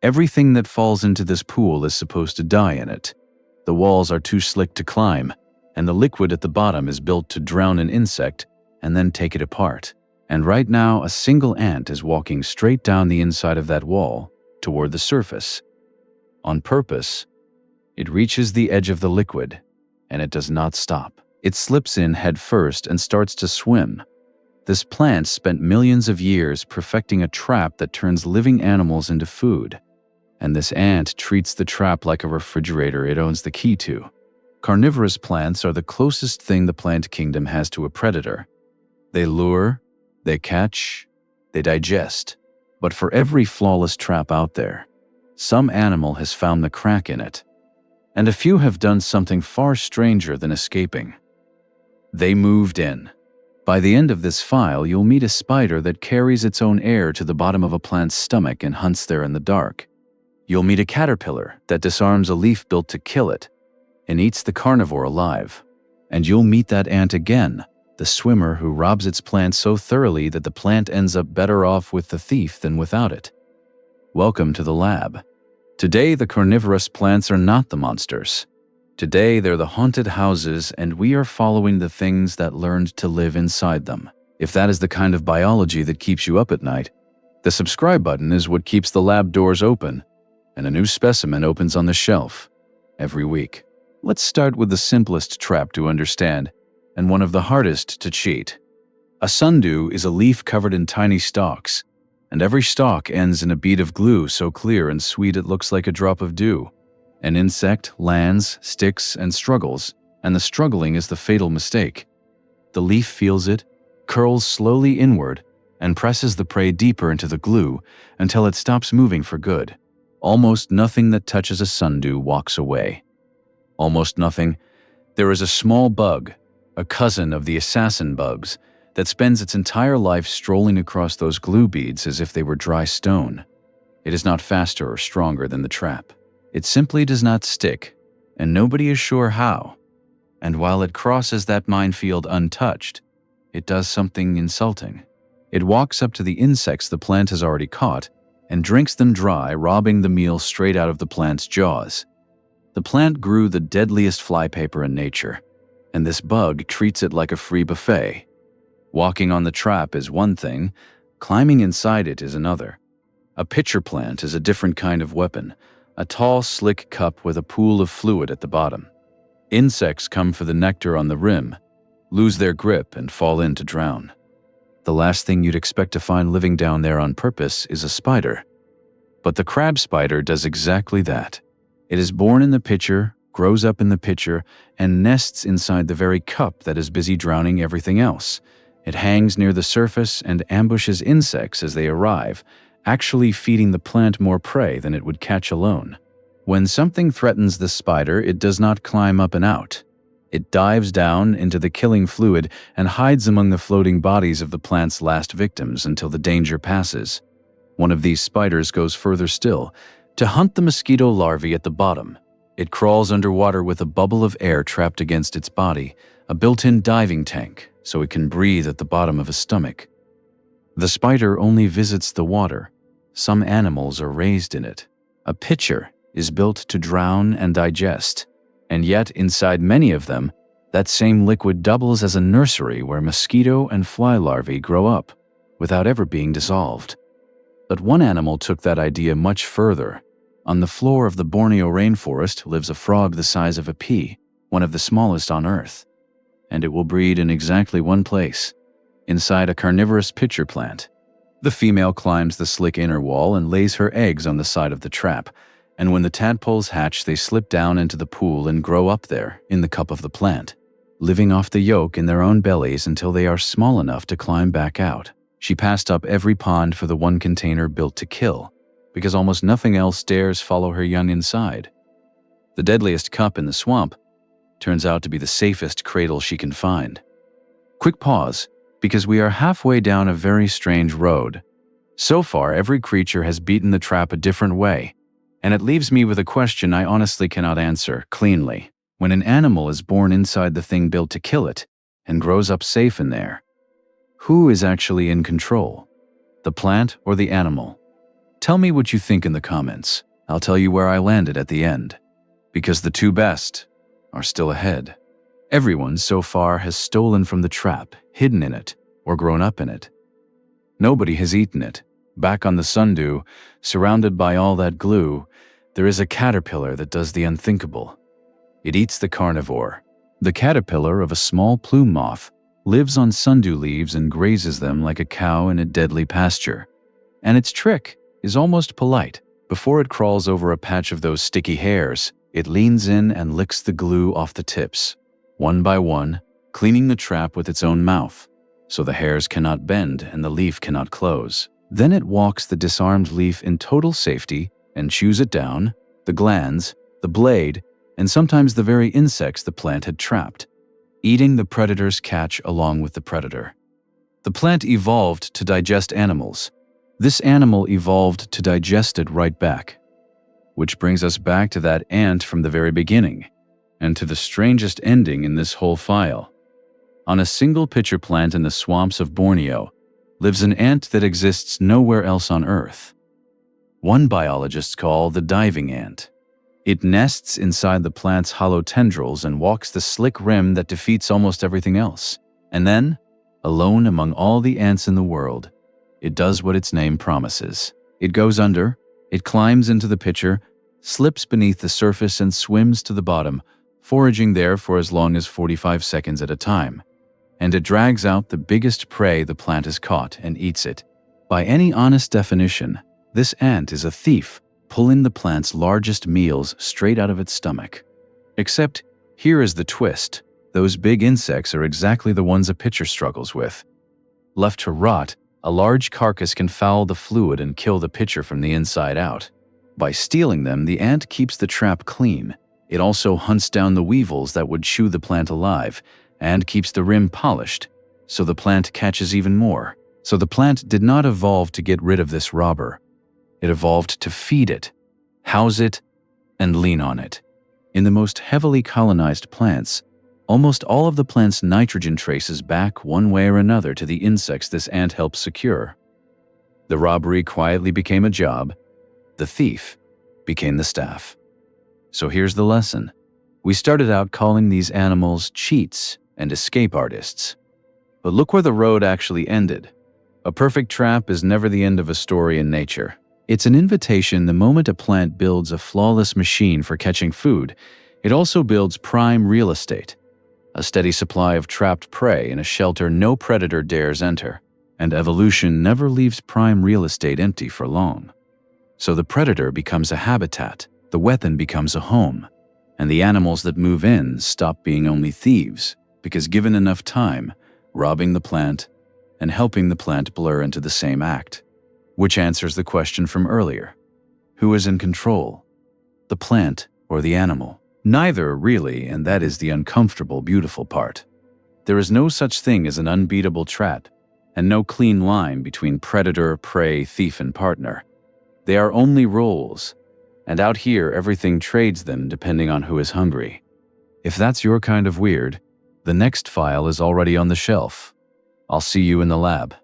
Everything that falls into this pool is supposed to die in it. The walls are too slick to climb, and the liquid at the bottom is built to drown an insect and then take it apart. And right now, a single ant is walking straight down the inside of that wall toward the surface. On purpose, it reaches the edge of the liquid, and it does not stop. It slips in head first and starts to swim. This plant spent millions of years perfecting a trap that turns living animals into food. And this ant treats the trap like a refrigerator it owns the key to. Carnivorous plants are the closest thing the plant kingdom has to a predator. They lure, they catch, they digest. But for every flawless trap out there, some animal has found the crack in it. And a few have done something far stranger than escaping. They moved in. By the end of this file, you'll meet a spider that carries its own air to the bottom of a plant's stomach and hunts there in the dark. You'll meet a caterpillar that disarms a leaf built to kill it and eats the carnivore alive. And you'll meet that ant again, the swimmer who robs its plant so thoroughly that the plant ends up better off with the thief than without it. Welcome to the lab. Today, the carnivorous plants are not the monsters. Today, they're the haunted houses, and we are following the things that learned to live inside them. If that is the kind of biology that keeps you up at night, the subscribe button is what keeps the lab doors open, and a new specimen opens on the shelf every week. Let's start with the simplest trap to understand, and one of the hardest to cheat. A sundew is a leaf covered in tiny stalks, and every stalk ends in a bead of glue so clear and sweet it looks like a drop of dew. An insect lands, sticks, and struggles, and the struggling is the fatal mistake. The leaf feels it, curls slowly inward, and presses the prey deeper into the glue until it stops moving for good. Almost nothing that touches a sundew walks away. Almost nothing. There is a small bug, a cousin of the assassin bugs, that spends its entire life strolling across those glue beads as if they were dry stone. It is not faster or stronger than the trap. It simply does not stick, and nobody is sure how. And while it crosses that minefield untouched, it does something insulting. It walks up to the insects the plant has already caught and drinks them dry, robbing the meal straight out of the plant's jaws. The plant grew the deadliest flypaper in nature, and this bug treats it like a free buffet. Walking on the trap is one thing, climbing inside it is another. A pitcher plant is a different kind of weapon, a tall, slick cup with a pool of fluid at the bottom. Insects come for the nectar on the rim, lose their grip, and fall in to drown. The last thing you'd expect to find living down there on purpose is a spider. But the crab spider does exactly that. It is born in the pitcher, grows up in the pitcher, and nests inside the very cup that is busy drowning everything else. It hangs near the surface and ambushes insects as they arrive, actually feeding the plant more prey than it would catch alone. When something threatens the spider, it does not climb up and out. It dives down into the killing fluid and hides among the floating bodies of the plant's last victims until the danger passes. One of these spiders goes further still, to hunt the mosquito larvae at the bottom. It crawls underwater with a bubble of air trapped against its body, a built-in diving tank, so it can breathe at the bottom of a stomach. The spider only visits the water. Some animals are raised in it. A pitcher is built to drown and digest, and yet inside many of them, that same liquid doubles as a nursery where mosquito and fly larvae grow up, without ever being dissolved. But one animal took that idea much further. On the floor of the Borneo rainforest lives a frog the size of a pea, one of the smallest on Earth. And it will breed in exactly one place, inside a carnivorous pitcher plant. The female climbs the slick inner wall and lays her eggs on the side of the trap, and when the tadpoles hatch, they slip down into the pool and grow up there, in the cup of the plant, living off the yolk in their own bellies until they are small enough to climb back out. She passed up every pond for the one container built to kill, because almost nothing else dares follow her young inside. The deadliest cup in the swamp turns out to be the safest cradle she can find. Quick pause, because we are halfway down a very strange road. So far, every creature has beaten the trap a different way, and it leaves me with a question I honestly cannot answer cleanly. When an animal is born inside the thing built to kill it and grows up safe in there, who is actually in control? The plant or the animal? Tell me what you think in the comments. I'll tell you where I landed at the end. Because the two best are still ahead. Everyone so far has stolen from the trap, hidden in it, or grown up in it. Nobody has eaten it. Back on the Sundew, surrounded by all that glue, there is a caterpillar that does the unthinkable. It eats the carnivore. The caterpillar of a small plume moth lives on Sundew leaves and grazes them like a cow in a deadly pasture. And its trick is almost polite. Before it crawls over a patch of those sticky hairs, it leans in and licks the glue off the tips, one by one, cleaning the trap with its own mouth, so the hairs cannot bend and the leaf cannot close. Then it walks the disarmed leaf in total safety and chews it down, the glands, the blade, and sometimes the very insects the plant had trapped, eating the predator's catch along with the predator. The plant evolved to digest animals. This animal evolved to digest it right back. Which brings us back to that ant from the very beginning, and to the strangest ending in this whole file. On a single pitcher plant in the swamps of Borneo lives an ant that exists nowhere else on Earth. One biologists call the diving ant. It nests inside the plant's hollow tendrils and walks the slick rim that defeats almost everything else. And then, alone among all the ants in the world, it does what its name promises. It goes under, it climbs into the pitcher, slips beneath the surface and swims to the bottom, foraging there for as long as 45 seconds at a time. And it drags out the biggest prey the plant has caught and eats it. By any honest definition, this ant is a thief, pulling the plant's largest meals straight out of its stomach. Except, here is the twist. Those big insects are exactly the ones a pitcher struggles with. Left to rot, a large carcass can foul the fluid and kill the pitcher from the inside out. By stealing them, the ant keeps the trap clean. It also hunts down the weevils that would chew the plant alive, and keeps the rim polished, so the plant catches even more. So the plant did not evolve to get rid of this robber. It evolved to feed it, house it, and lean on it. In the most heavily colonized plants, almost all of the plant's nitrogen traces back one way or another to the insects this ant helps secure. The robbery quietly became a job. The thief became the staff. So here's the lesson. We started out calling these animals cheats and escape artists. But look where the road actually ended. A perfect trap is never the end of a story in nature. It's an invitation the moment a plant builds a flawless machine for catching food, it also builds prime real estate. A steady supply of trapped prey in a shelter no predator dares enter. And evolution never leaves prime real estate empty for long. So the predator becomes a habitat, the weapon becomes a home, and the animals that move in stop being only thieves, because given enough time, robbing the plant and helping the plant blur into the same act. Which answers the question from earlier. Who is in control? The plant or the animal? Neither, really, and that is the uncomfortable, beautiful part. There is no such thing as an unbeatable trap, and no clean line between predator, prey, thief, and partner. They are only roles, and out here everything trades them depending on who is hungry. If that's your kind of weird, the next file is already on the shelf. I'll see you in the lab.